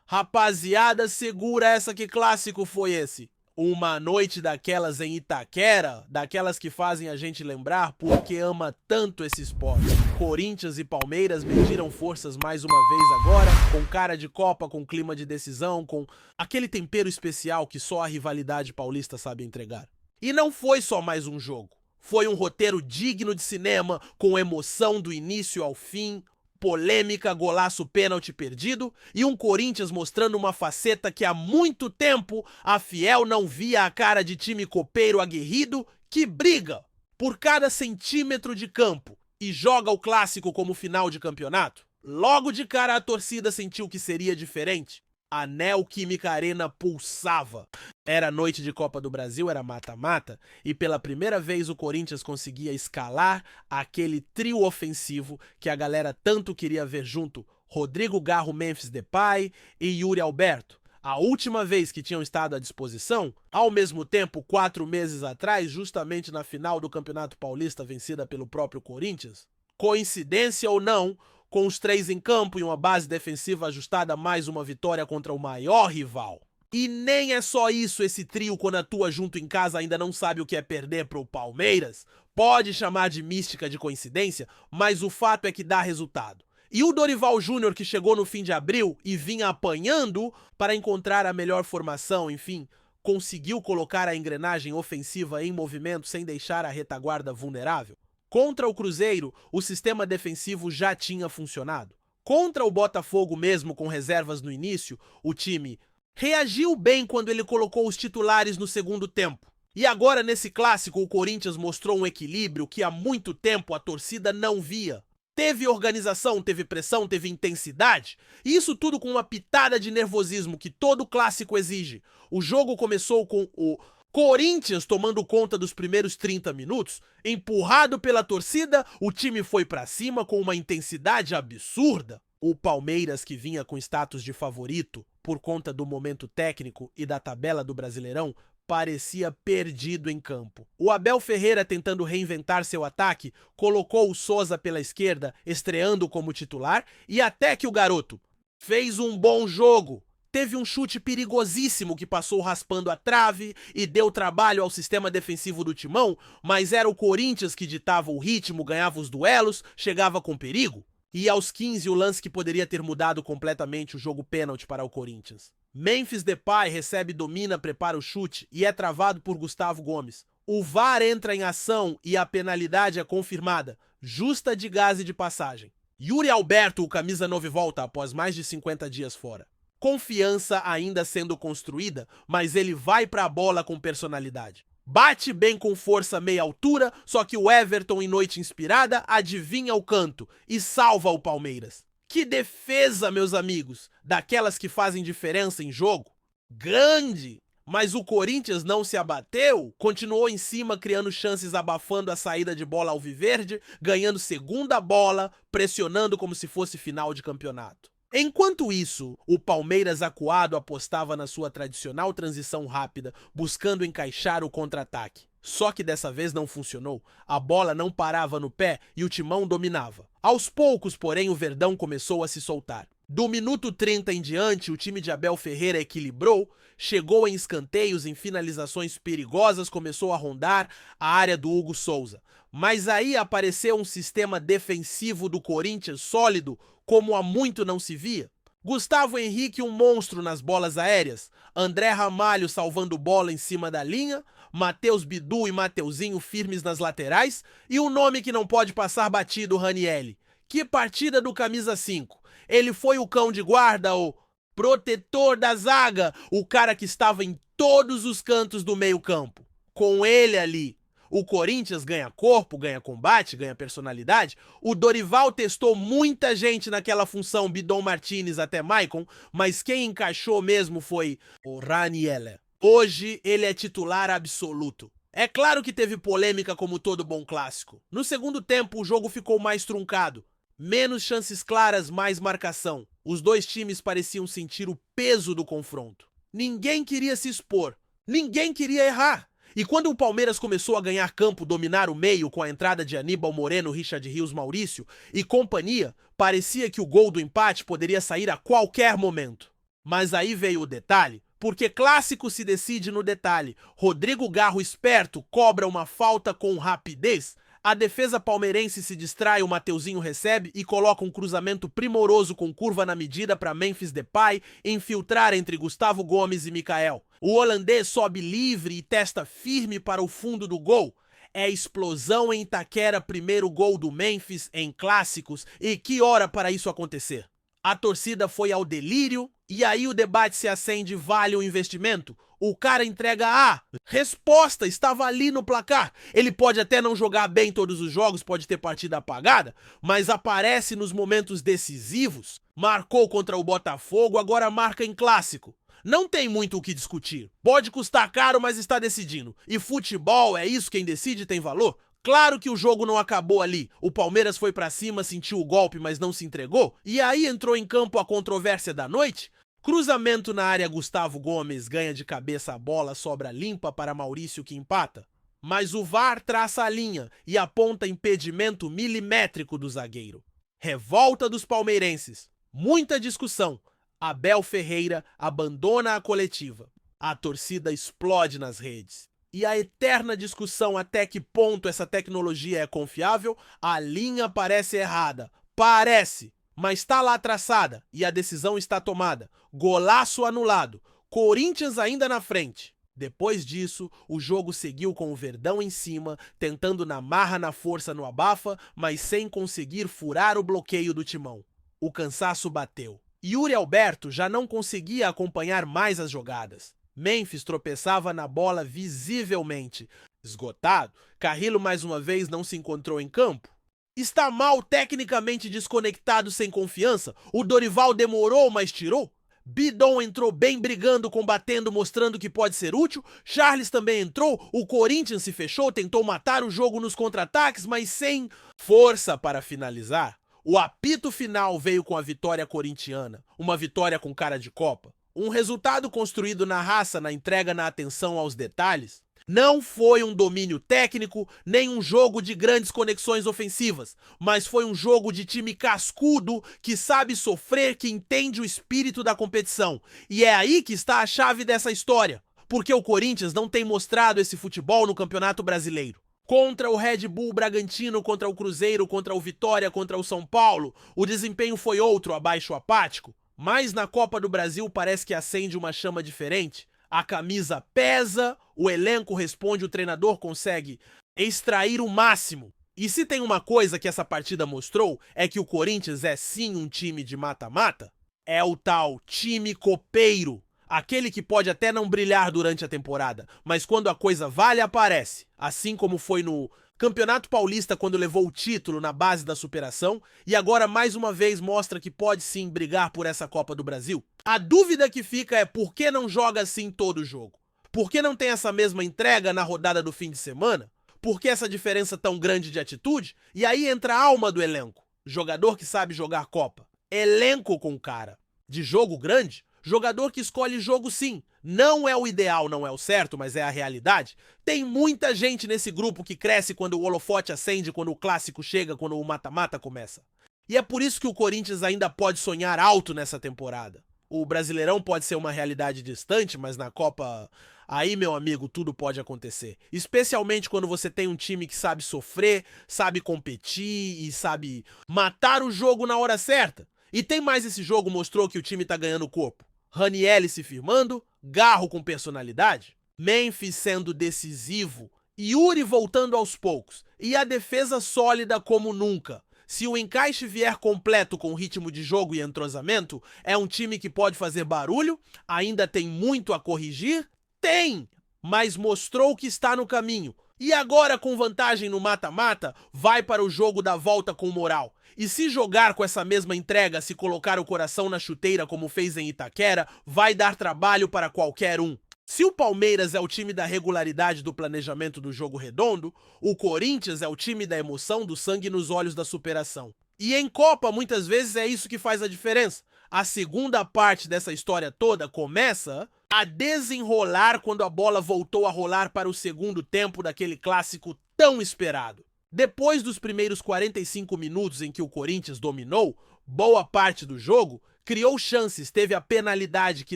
Rapaziada, segura essa, que clássico foi esse? Uma noite daquelas em Itaquera, daquelas que fazem a gente lembrar porque ama tanto esse esporte. Corinthians e Palmeiras mediram forças mais uma vez agora, com cara de Copa, com clima de decisão, com aquele tempero especial que só a rivalidade paulista sabe entregar. E não foi só mais um jogo. Foi um roteiro digno de cinema, com emoção do início ao fim, polêmica, golaço, pênalti perdido e um Corinthians mostrando uma faceta que há muito tempo a Fiel não via a cara de time copeiro aguerrido que briga por cada centímetro de campo e joga o clássico como final de campeonato. Logo de cara a torcida sentiu que seria diferente. A Neoquímica Arena pulsava. Era noite de Copa do Brasil, era mata-mata, e pela primeira vez o Corinthians conseguia escalar aquele trio ofensivo que a galera tanto queria ver junto: Rodrigo Garro, Memphis Depay e Yuri Alberto. A última vez que tinham estado à disposição, ao mesmo tempo 4 meses atrás, justamente na final do Campeonato Paulista vencida pelo próprio Corinthians. Coincidência ou não, com os 3 em campo e uma base defensiva ajustada, mais uma vitória contra o maior rival. E nem é só isso, esse trio quando atua junto em casa ainda não sabe o que é perder pro Palmeiras. Pode chamar de mística, de coincidência, mas o fato é que dá resultado. E o Dorival Júnior, que chegou no fim de abril e vinha apanhando para encontrar a melhor formação, enfim, conseguiu colocar a engrenagem ofensiva em movimento sem deixar a retaguarda vulnerável. Contra o Cruzeiro, o sistema defensivo já tinha funcionado. Contra o Botafogo, mesmo com reservas no início, o time reagiu bem quando ele colocou os titulares no segundo tempo. E agora, nesse clássico, o Corinthians mostrou um equilíbrio que há muito tempo a torcida não via. Teve organização, teve pressão, teve intensidade, e isso tudo com uma pitada de nervosismo que todo clássico exige. O jogo começou com o Corinthians tomando conta dos primeiros 30 minutos, empurrado pela torcida, o time foi pra cima com uma intensidade absurda. O Palmeiras, que vinha com status de favorito por conta do momento técnico e da tabela do Brasileirão, parecia perdido em campo. O Abel Ferreira, tentando reinventar seu ataque, colocou o Souza pela esquerda, estreando como titular, e até que o garoto fez um bom jogo. Teve um chute perigosíssimo que passou raspando a trave e deu trabalho ao sistema defensivo do Timão, mas era o Corinthians que ditava o ritmo, ganhava os duelos, chegava com perigo. E aos 15, o lance que poderia ter mudado completamente o jogo, pênalti para o Corinthians. Memphis Depay recebe, domina, prepara o chute e é travado por Gustavo Gomes. O VAR entra em ação e a penalidade é confirmada, justa de gás e de passagem. Yuri Alberto, o camisa 9, volta após mais de 50 dias fora. Confiança ainda sendo construída, mas ele vai para a bola com personalidade. Bate bem com força meia altura, só que o Everton, em noite inspirada, adivinha o canto e salva o Palmeiras. Que defesa, meus amigos, daquelas que fazem diferença em jogo. Grande! Mas o Corinthians não se abateu, continuou em cima, criando chances, abafando a saída de bola alviverde, ganhando segunda bola, pressionando como se fosse final de campeonato. Enquanto isso, o Palmeiras acuado apostava na sua tradicional transição rápida, buscando encaixar o contra-ataque. Só que dessa vez não funcionou, a bola não parava no pé e o Timão dominava. Aos poucos, porém, o Verdão começou a se soltar. Do minuto 30 em diante, o time de Abel Ferreira equilibrou, chegou em escanteios, em finalizações perigosas, começou a rondar a área do Hugo Souza. Mas aí apareceu um sistema defensivo do Corinthians sólido, como há muito não se via. Gustavo Henrique, um monstro nas bolas aéreas. André Ramalho salvando bola em cima da linha. Matheus Bidu e Mateuzinho firmes nas laterais. E um nome que não pode passar batido, Ranielli. Que partida do camisa 5. Ele foi o cão de guarda, o protetor da zaga, o cara que estava em todos os cantos do meio-campo. Com ele ali, o Corinthians ganha corpo, ganha combate, ganha personalidade. O Dorival testou muita gente naquela função, Bidon Martinez até Maicon, mas quem encaixou mesmo foi o Ranielli. Hoje ele é titular absoluto. É claro que teve polêmica como todo bom clássico. No segundo tempo o jogo ficou mais truncado. Menos chances claras, mais marcação. Os dois times pareciam sentir o peso do confronto. Ninguém queria se expor. Ninguém queria errar. E quando o Palmeiras começou a ganhar campo, dominar o meio com a entrada de Aníbal Moreno, Richard Rios, Maurício e companhia, parecia que o gol do empate poderia sair a qualquer momento. Mas aí veio o detalhe, porque clássico se decide no detalhe. Rodrigo Garro, esperto, cobra uma falta com rapidez. A defesa palmeirense se distrai, o Mateuzinho recebe e coloca um cruzamento primoroso com curva na medida para Memphis Depay infiltrar entre Gustavo Gomes e Mikael. O holandês sobe livre e testa firme para o fundo do gol. É explosão em Itaquera, primeiro gol do Memphis em clássicos, e que hora para isso acontecer? A torcida foi ao delírio e aí o debate se acende, vale o investimento? O cara entrega a resposta, estava ali no placar. Ele pode até não jogar bem todos os jogos, pode ter partida apagada, mas aparece nos momentos decisivos. Marcou contra o Botafogo, agora marca em clássico. Não tem muito o que discutir. Pode custar caro, mas está decidindo. E futebol, é isso, quem decide tem valor? Claro que o jogo não acabou ali. O Palmeiras foi pra cima, sentiu o golpe, mas não se entregou. E aí entrou em campo a controvérsia da noite. Cruzamento na área, Gustavo Gomes ganha de cabeça a bola, sobra limpa para Maurício que empata. Mas o VAR traça a linha e aponta impedimento milimétrico do zagueiro. Revolta dos palmeirenses. Muita discussão. Abel Ferreira abandona a coletiva. A torcida explode nas redes. E a eterna discussão até que ponto essa tecnologia é confiável, a linha parece errada. Parece, mas está lá traçada e a decisão está tomada. Golaço anulado. Corinthians ainda na frente. Depois disso, o jogo seguiu com o Verdão em cima, tentando na marra, na força, no abafa, mas sem conseguir furar o bloqueio do Timão. O cansaço bateu. Yuri Alberto já não conseguia acompanhar mais as jogadas. Memphis tropeçava na bola visivelmente. Esgotado, Carrillo mais uma vez não se encontrou em campo. Está mal, tecnicamente desconectado, sem confiança? O Dorival demorou, mas tirou? Bidon entrou bem brigando, combatendo, mostrando que pode ser útil. Charles também entrou. O Corinthians se fechou, tentou matar o jogo nos contra-ataques, mas sem força para finalizar. O apito final veio com a vitória corintiana. Uma vitória com cara de Copa. Um resultado construído na raça, na entrega, na atenção aos detalhes. Não foi um domínio técnico, nem um jogo de grandes conexões ofensivas, mas foi um jogo de time cascudo, que sabe sofrer, que entende o espírito da competição. E é aí que está a chave dessa história, porque o Corinthians não tem mostrado esse futebol no Campeonato Brasileiro. Contra o Red Bull Bragantino, contra o Cruzeiro, contra o Vitória, contra o São Paulo, o desempenho foi outro, abaixo apático. Mas na Copa do Brasil parece que acende uma chama diferente. A camisa pesa, o elenco responde, o treinador consegue extrair o máximo. E se tem uma coisa que essa partida mostrou, é que o Corinthians é sim um time de mata-mata. É o tal time copeiro. Aquele que pode até não brilhar durante a temporada, mas quando a coisa vale, aparece. Assim como foi no Campeonato Paulista, quando levou o título na base da superação, e agora mais uma vez mostra que pode sim brigar por essa Copa do Brasil. A dúvida que fica é por que não joga assim todo jogo? Por que não tem essa mesma entrega na rodada do fim de semana? Por que essa diferença tão grande de atitude? E aí entra a alma do elenco. Jogador que sabe jogar Copa. Elenco com cara. De jogo grande? Jogador que escolhe jogo sim. Não é o ideal, não é o certo, mas é a realidade. Tem muita gente nesse grupo que cresce quando o holofote acende, quando o clássico chega, quando o mata-mata começa. E é por isso que o Corinthians ainda pode sonhar alto nessa temporada. O Brasileirão pode ser uma realidade distante, mas na Copa, aí, meu amigo, tudo pode acontecer. Especialmente quando você tem um time que sabe sofrer, sabe competir e sabe matar o jogo na hora certa. E tem mais, esse jogo mostrou que o time tá ganhando corpo. Ranieri se firmando, Garro com personalidade, Memphis sendo decisivo, Yuri voltando aos poucos e a defesa sólida como nunca. Se o encaixe vier completo com ritmo de jogo e entrosamento, é um time que pode fazer barulho, ainda tem muito a corrigir? Tem! Mas mostrou que está no caminho. E agora, com vantagem no mata-mata, vai para o jogo da volta com moral. E se jogar com essa mesma entrega, se colocar o coração na chuteira como fez em Itaquera, vai dar trabalho para qualquer um. Se o Palmeiras é o time da regularidade do planejamento do jogo redondo, o Corinthians é o time da emoção, do sangue nos olhos da superação. E em Copa, muitas vezes é isso que faz a diferença. A segunda parte dessa história toda começa a desenrolar quando a bola voltou a rolar para o segundo tempo daquele clássico tão esperado. Depois dos primeiros 45 minutos em que o Corinthians dominou boa parte do jogo, criou chances, teve a penalidade que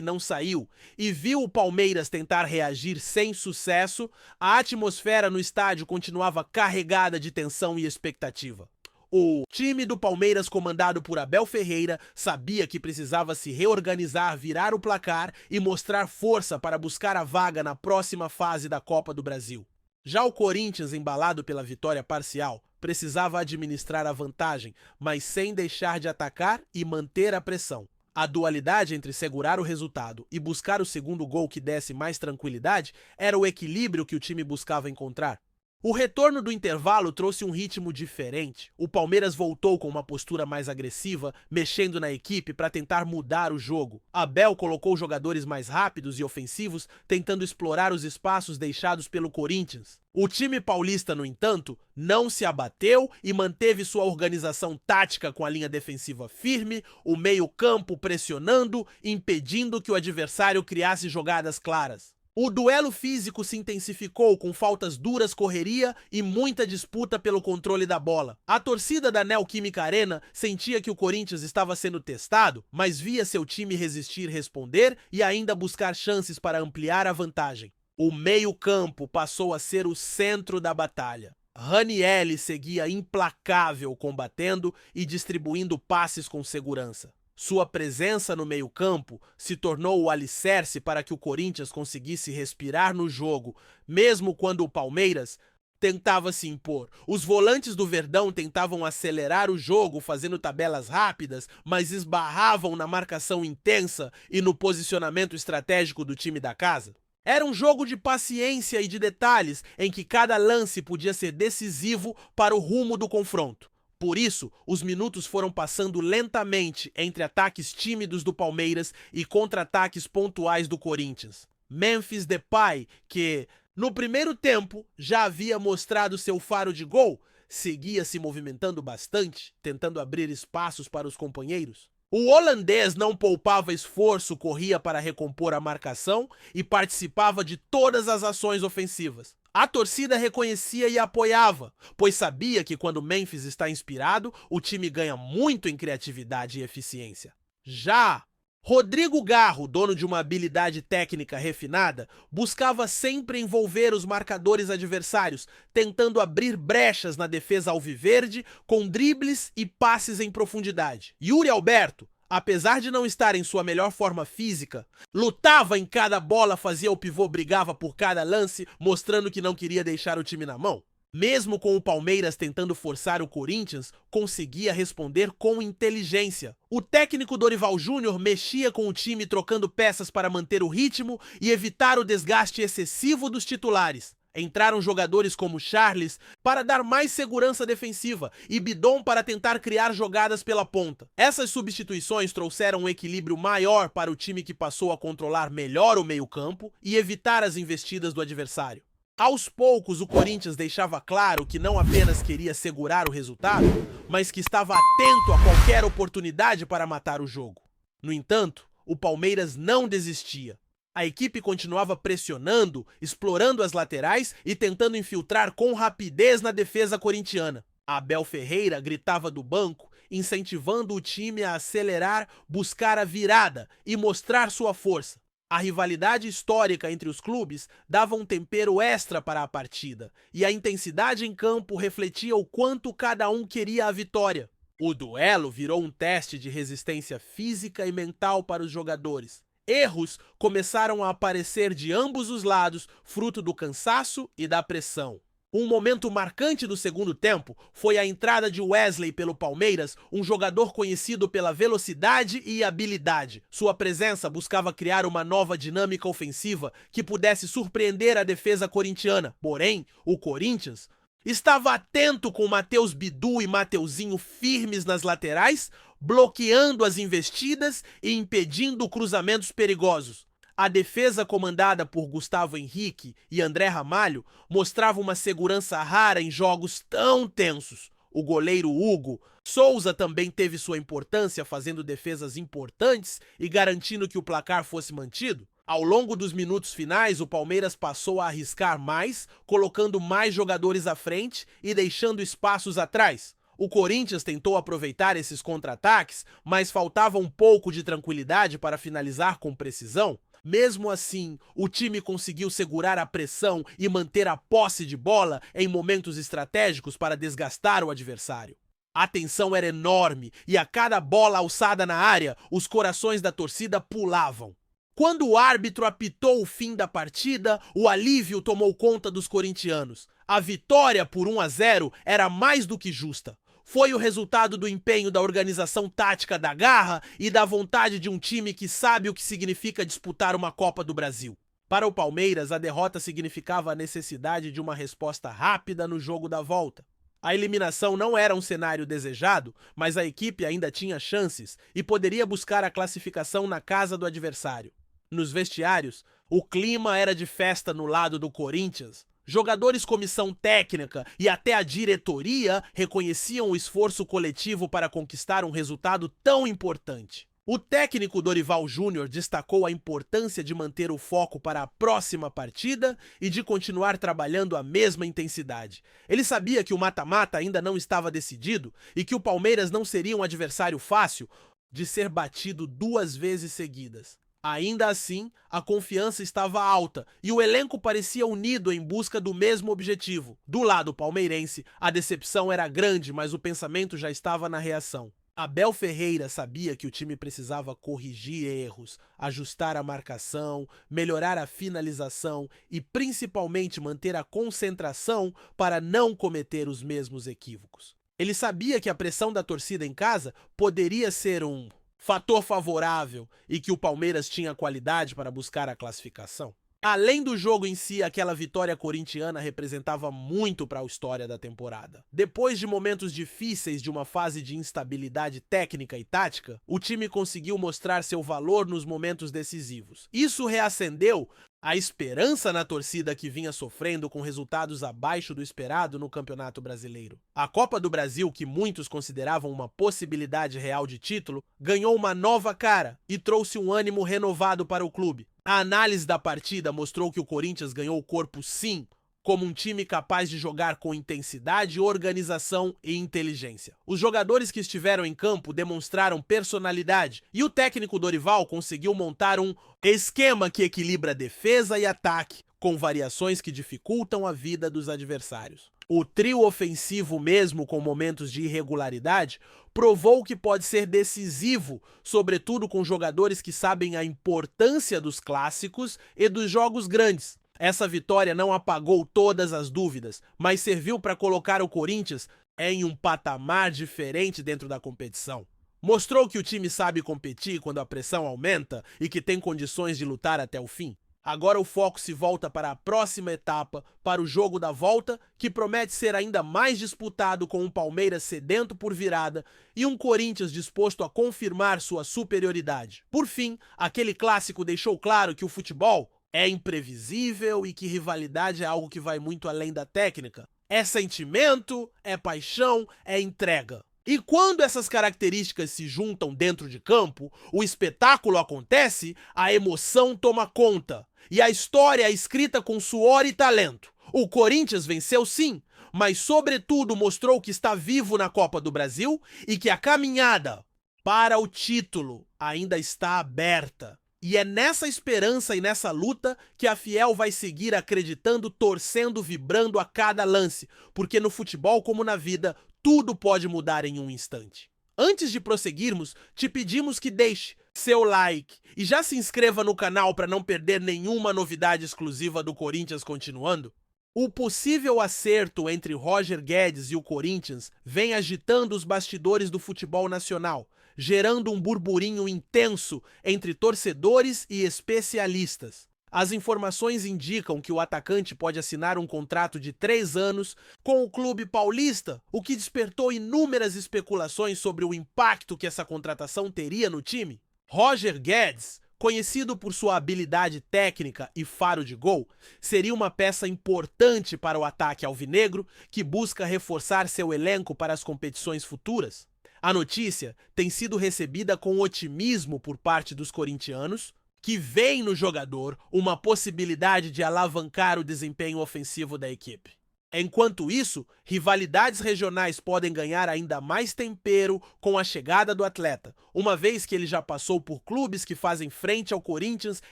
não saiu e viu o Palmeiras tentar reagir sem sucesso, a atmosfera no estádio continuava carregada de tensão e expectativa. O time do Palmeiras, comandado por Abel Ferreira, sabia que precisava se reorganizar, virar o placar e mostrar força para buscar a vaga na próxima fase da Copa do Brasil. Já o Corinthians, embalado pela vitória parcial, precisava administrar a vantagem, mas sem deixar de atacar e manter a pressão. A dualidade entre segurar o resultado e buscar o segundo gol que desse mais tranquilidade era o equilíbrio que o time buscava encontrar. O retorno do intervalo trouxe um ritmo diferente. O Palmeiras voltou com uma postura mais agressiva, mexendo na equipe para tentar mudar o jogo. Abel colocou jogadores mais rápidos e ofensivos, tentando explorar os espaços deixados pelo Corinthians. O time paulista, no entanto, não se abateu e manteve sua organização tática com a linha defensiva firme, o meio-campo pressionando, impedindo que o adversário criasse jogadas claras. O duelo físico se intensificou com faltas duras, correria e muita disputa pelo controle da bola. A torcida da Neoquímica Arena sentia que o Corinthians estava sendo testado, mas via seu time resistir, responder e ainda buscar chances para ampliar a vantagem. O meio-campo passou a ser o centro da batalha. Ranieri seguia implacável, combatendo e distribuindo passes com segurança. Sua presença no meio-campo se tornou o alicerce para que o Corinthians conseguisse respirar no jogo, mesmo quando o Palmeiras tentava se impor. Os volantes do Verdão tentavam acelerar o jogo, fazendo tabelas rápidas, mas esbarravam na marcação intensa e no posicionamento estratégico do time da casa. Era um jogo de paciência e de detalhes, em que cada lance podia ser decisivo para o rumo do confronto. Por isso, os minutos foram passando lentamente entre ataques tímidos do Palmeiras e contra-ataques pontuais do Corinthians. Memphis Depay, que no primeiro tempo já havia mostrado seu faro de gol, seguia se movimentando bastante, tentando abrir espaços para os companheiros. O holandês não poupava esforço, corria para recompor a marcação e participava de todas as ações ofensivas. A torcida reconhecia e apoiava, pois sabia que quando Memphis está inspirado, o time ganha muito em criatividade e eficiência. Já Rodrigo Garro, dono de uma habilidade técnica refinada, buscava sempre envolver os marcadores adversários, tentando abrir brechas na defesa alviverde com dribles e passes em profundidade. Yuri Alberto, apesar de não estar em sua melhor forma física, lutava em cada bola, fazia o pivô, brigava por cada lance, mostrando que não queria deixar o time na mão. Mesmo com o Palmeiras tentando forçar o Corinthians, conseguia responder com inteligência. O técnico Dorival Júnior mexia com o time, trocando peças para manter o ritmo e evitar o desgaste excessivo dos titulares. Entraram jogadores como Charles para dar mais segurança defensiva e Bidon para tentar criar jogadas pela ponta. Essas substituições trouxeram um equilíbrio maior para o time, que passou a controlar melhor o meio-campo e evitar as investidas do adversário. Aos poucos, o Corinthians deixava claro que não apenas queria segurar o resultado, mas que estava atento a qualquer oportunidade para matar o jogo. No entanto, o Palmeiras não desistia. A equipe continuava pressionando, explorando as laterais e tentando infiltrar com rapidez na defesa corintiana. Abel Ferreira gritava do banco, incentivando o time a acelerar, buscar a virada e mostrar sua força. A rivalidade histórica entre os clubes dava um tempero extra para a partida, e a intensidade em campo refletia o quanto cada um queria a vitória. O duelo virou um teste de resistência física e mental para os jogadores. Erros começaram a aparecer de ambos os lados, fruto do cansaço e da pressão. Um momento marcante do segundo tempo foi a entrada de Wesley pelo Palmeiras, um jogador conhecido pela velocidade e habilidade. Sua presença buscava criar uma nova dinâmica ofensiva que pudesse surpreender a defesa corintiana. Porém, o Corinthians estava atento, com Matheus Bidu e Mateuzinho firmes nas laterais, bloqueando as investidas e impedindo cruzamentos perigosos. A defesa, comandada por Gustavo Henrique e André Ramalho, mostrava uma segurança rara em jogos tão tensos. O goleiro Hugo Souza também teve sua importância, fazendo defesas importantes e garantindo que o placar fosse mantido. Ao longo dos minutos finais, o Palmeiras passou a arriscar mais, colocando mais jogadores à frente e deixando espaços atrás. O Corinthians tentou aproveitar esses contra-ataques, mas faltava um pouco de tranquilidade para finalizar com precisão. Mesmo assim, o time conseguiu segurar a pressão e manter a posse de bola em momentos estratégicos para desgastar o adversário. A tensão era enorme e a cada bola alçada na área, os corações da torcida pulavam. Quando o árbitro apitou o fim da partida, o alívio tomou conta dos corintianos. A vitória por 1-0 era mais do que justa. Foi o resultado do empenho da organização tática, da garra e da vontade de um time que sabe o que significa disputar uma Copa do Brasil. Para o Palmeiras, a derrota significava a necessidade de uma resposta rápida no jogo da volta. A eliminação não era um cenário desejado, mas a equipe ainda tinha chances e poderia buscar a classificação na casa do adversário. Nos vestiários, o clima era de festa no lado do Corinthians. Jogadores, comissão técnica e até a diretoria reconheciam o esforço coletivo para conquistar um resultado tão importante. O técnico Dorival Júnior destacou a importância de manter o foco para a próxima partida e de continuar trabalhando a mesma intensidade. Ele sabia que o mata-mata ainda não estava decidido e que o Palmeiras não seria um adversário fácil de ser batido 2 vezes seguidas. Ainda assim, a confiança estava alta e o elenco parecia unido em busca do mesmo objetivo. Do lado palmeirense, a decepção era grande, mas o pensamento já estava na reação. Abel Ferreira sabia que o time precisava corrigir erros, ajustar a marcação, melhorar a finalização e principalmente manter a concentração para não cometer os mesmos equívocos. Ele sabia que a pressão da torcida em casa poderia ser um fator favorável e que o Palmeiras tinha qualidade para buscar a classificação. Além do jogo em si, aquela vitória corintiana representava muito para a história da temporada. Depois de momentos difíceis de uma fase de instabilidade técnica e tática, o time conseguiu mostrar seu valor nos momentos decisivos. Isso reacendeu a esperança na torcida que vinha sofrendo com resultados abaixo do esperado no Campeonato Brasileiro. A Copa do Brasil, que muitos consideravam uma possibilidade real de título, ganhou uma nova cara e trouxe um ânimo renovado para o clube. A análise da partida mostrou que o Corinthians ganhou o corpo sim, como um time capaz de jogar com intensidade, organização e inteligência. Os jogadores que estiveram em campo demonstraram personalidade e o técnico Dorival conseguiu montar um esquema que equilibra defesa e ataque, com variações que dificultam a vida dos adversários. O trio ofensivo, mesmo com momentos de irregularidade, provou que pode ser decisivo, sobretudo com jogadores que sabem a importância dos clássicos e dos jogos grandes. Essa vitória não apagou todas as dúvidas, mas serviu para colocar o Corinthians em um patamar diferente dentro da competição. Mostrou que o time sabe competir quando a pressão aumenta e que tem condições de lutar até o fim. Agora o foco se volta para a próxima etapa, para o jogo da volta, que promete ser ainda mais disputado com um Palmeiras sedento por virada e um Corinthians disposto a confirmar sua superioridade. Por fim, aquele clássico deixou claro que o futebol é imprevisível e que rivalidade é algo que vai muito além da técnica. É sentimento, é paixão, é entrega. E quando essas características se juntam dentro de campo, o espetáculo acontece, a emoção toma conta. E a história é escrita com suor e talento. O Corinthians venceu sim, mas sobretudo mostrou que está vivo na Copa do Brasil e que a caminhada para o título ainda está aberta. E é nessa esperança e nessa luta que a Fiel vai seguir acreditando, torcendo, vibrando a cada lance, porque no futebol, como na vida, tudo pode mudar em um instante. Antes de prosseguirmos, te pedimos que deixe seu like e já se inscreva no canal para não perder nenhuma novidade exclusiva do Corinthians continuando. O possível acerto entre Roger Guedes e o Corinthians vem agitando os bastidores do futebol nacional, gerando um burburinho intenso entre torcedores e especialistas. As informações indicam que o atacante pode assinar um contrato de 3 anos com o clube paulista, o que despertou inúmeras especulações sobre o impacto que essa contratação teria no time. Roger Guedes, conhecido por sua habilidade técnica e faro de gol, seria uma peça importante para o ataque alvinegro, que busca reforçar seu elenco para as competições futuras. A notícia tem sido recebida com otimismo por parte dos corintianos, que veem no jogador uma possibilidade de alavancar o desempenho ofensivo da equipe. Enquanto isso, rivalidades regionais podem ganhar ainda mais tempero com a chegada do atleta, uma vez que ele já passou por clubes que fazem frente ao Corinthians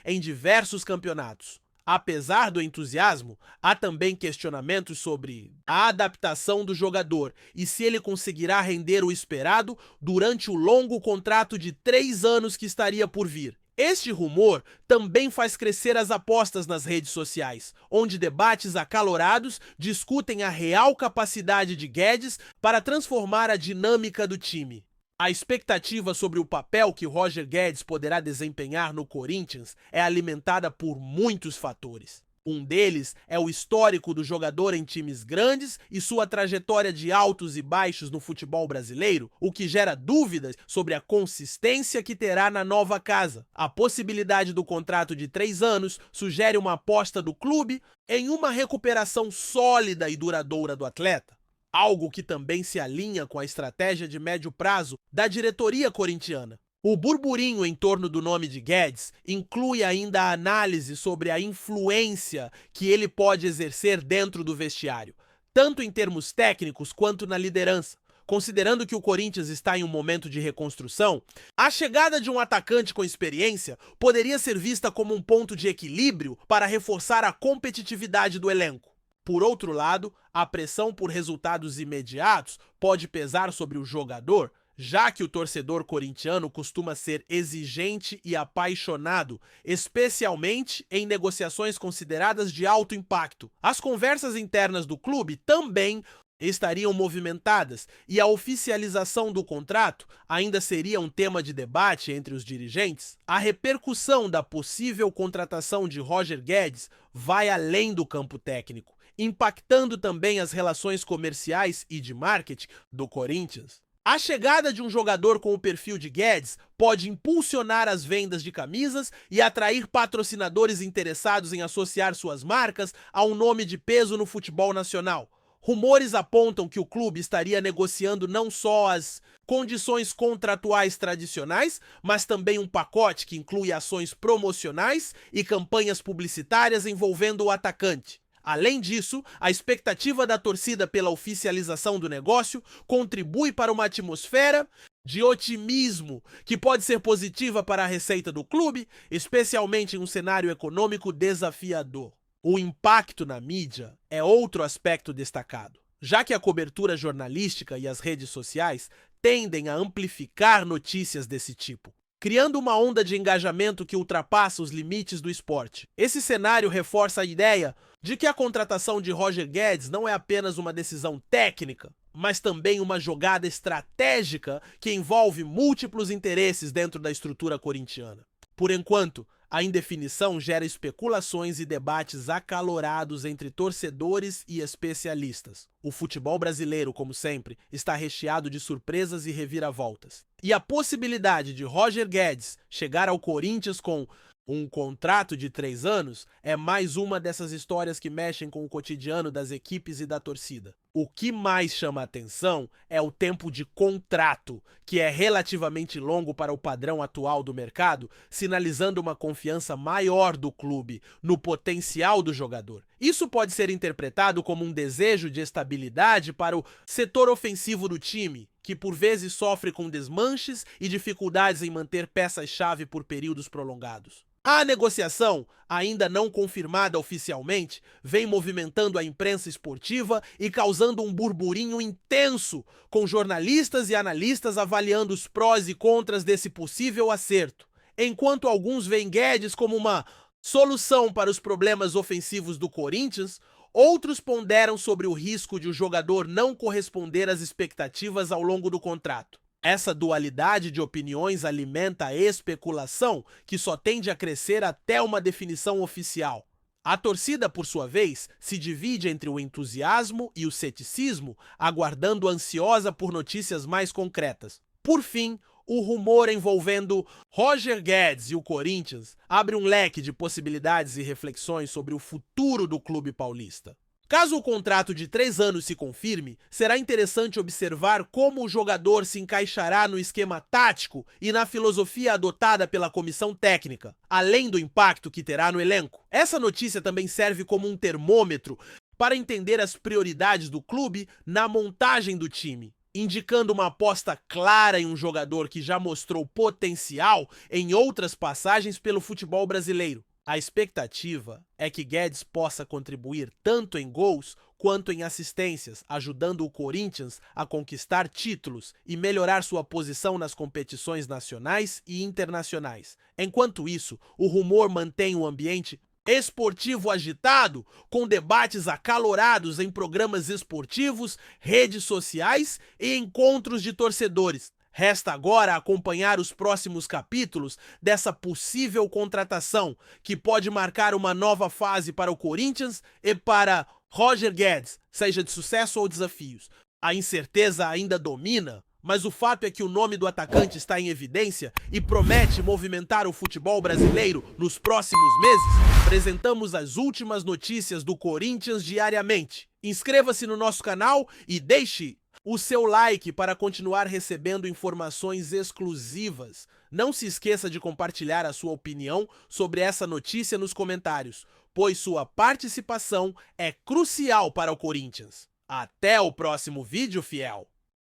em diversos campeonatos. Apesar do entusiasmo, há também questionamentos sobre a adaptação do jogador e se ele conseguirá render o esperado durante o longo contrato de 3 anos que estaria por vir. Este rumor também faz crescer as apostas nas redes sociais, onde debates acalorados discutem a real capacidade de Guedes para transformar a dinâmica do time. A expectativa sobre o papel que Roger Guedes poderá desempenhar no Corinthians é alimentada por muitos fatores. Um deles é o histórico do jogador em times grandes e sua trajetória de altos e baixos no futebol brasileiro, o que gera dúvidas sobre a consistência que terá na nova casa. A possibilidade do contrato de 3 anos sugere uma aposta do clube em uma recuperação sólida e duradoura do atleta. Algo que também se alinha com a estratégia de médio prazo da diretoria corintiana. O burburinho em torno do nome de Guedes inclui ainda a análise sobre a influência que ele pode exercer dentro do vestiário, tanto em termos técnicos quanto na liderança. Considerando que o Corinthians está em um momento de reconstrução, a chegada de um atacante com experiência poderia ser vista como um ponto de equilíbrio para reforçar a competitividade do elenco. Por outro lado, a pressão por resultados imediatos pode pesar sobre o jogador, já que o torcedor corintiano costuma ser exigente e apaixonado, especialmente em negociações consideradas de alto impacto. As conversas internas do clube também estariam movimentadas e a oficialização do contrato ainda seria um tema de debate entre os dirigentes. A repercussão da possível contratação de Roger Guedes vai além do campo técnico, impactando também as relações comerciais e de marketing do Corinthians. A chegada de um jogador com o perfil de Guedes pode impulsionar as vendas de camisas e atrair patrocinadores interessados em associar suas marcas a um nome de peso no futebol nacional. Rumores apontam que o clube estaria negociando não só as condições contratuais tradicionais, mas também um pacote que inclui ações promocionais e campanhas publicitárias envolvendo o atacante. Além disso, a expectativa da torcida pela oficialização do negócio contribui para uma atmosfera de otimismo que pode ser positiva para a receita do clube, especialmente em um cenário econômico desafiador. O impacto na mídia é outro aspecto destacado, já que a cobertura jornalística e as redes sociais tendem a amplificar notícias desse tipo, criando uma onda de engajamento que ultrapassa os limites do esporte. Esse cenário reforça a ideia de que a contratação de Roger Guedes não é apenas uma decisão técnica, mas também uma jogada estratégica que envolve múltiplos interesses dentro da estrutura corintiana. Por enquanto, a indefinição gera especulações e debates acalorados entre torcedores e especialistas. O futebol brasileiro, como sempre, está recheado de surpresas e reviravoltas. E a possibilidade de Roger Guedes chegar ao Corinthians com um contrato de 3 anos é mais uma dessas histórias que mexem com o cotidiano das equipes e da torcida. O que mais chama a atenção é o tempo de contrato, que é relativamente longo para o padrão atual do mercado, sinalizando uma confiança maior do clube no potencial do jogador. Isso pode ser interpretado como um desejo de estabilidade para o setor ofensivo do time, que por vezes sofre com desmanches e dificuldades em manter peças-chave por períodos prolongados. A negociação, ainda não confirmada oficialmente, vem movimentando a imprensa esportiva e causando um burburinho intenso, com jornalistas e analistas avaliando os prós e contras desse possível acerto. Enquanto alguns veem Guedes como uma solução para os problemas ofensivos do Corinthians, outros ponderam sobre o risco de o jogador não corresponder às expectativas ao longo do contrato. Essa dualidade de opiniões alimenta a especulação, que só tende a crescer até uma definição oficial. A torcida, por sua vez, se divide entre o entusiasmo e o ceticismo, aguardando ansiosa por notícias mais concretas. Por fim, o rumor envolvendo Roger Guedes e o Corinthians abre um leque de possibilidades e reflexões sobre o futuro do clube paulista. Caso o contrato de 3 anos se confirme, será interessante observar como o jogador se encaixará no esquema tático e na filosofia adotada pela comissão técnica, além do impacto que terá no elenco. Essa notícia também serve como um termômetro para entender as prioridades do clube na montagem do time, indicando uma aposta clara em um jogador que já mostrou potencial em outras passagens pelo futebol brasileiro. A expectativa é que Guedes possa contribuir tanto em gols quanto em assistências, ajudando o Corinthians a conquistar títulos e melhorar sua posição nas competições nacionais e internacionais. Enquanto isso, o rumor mantém o ambiente esportivo agitado, com debates acalorados em programas esportivos, redes sociais e encontros de torcedores. Resta agora acompanhar os próximos capítulos dessa possível contratação, que pode marcar uma nova fase para o Corinthians e para Roger Guedes, seja de sucesso ou desafios. A incerteza ainda domina, mas o fato é que o nome do atacante está em evidência e promete movimentar o futebol brasileiro nos próximos meses. Apresentamos as últimas notícias do Corinthians diariamente. Inscreva-se no nosso canal e deixe o seu like para continuar recebendo informações exclusivas. Não se esqueça de compartilhar a sua opinião sobre essa notícia nos comentários, pois sua participação é crucial para o Corinthians. Até o próximo vídeo, fiel!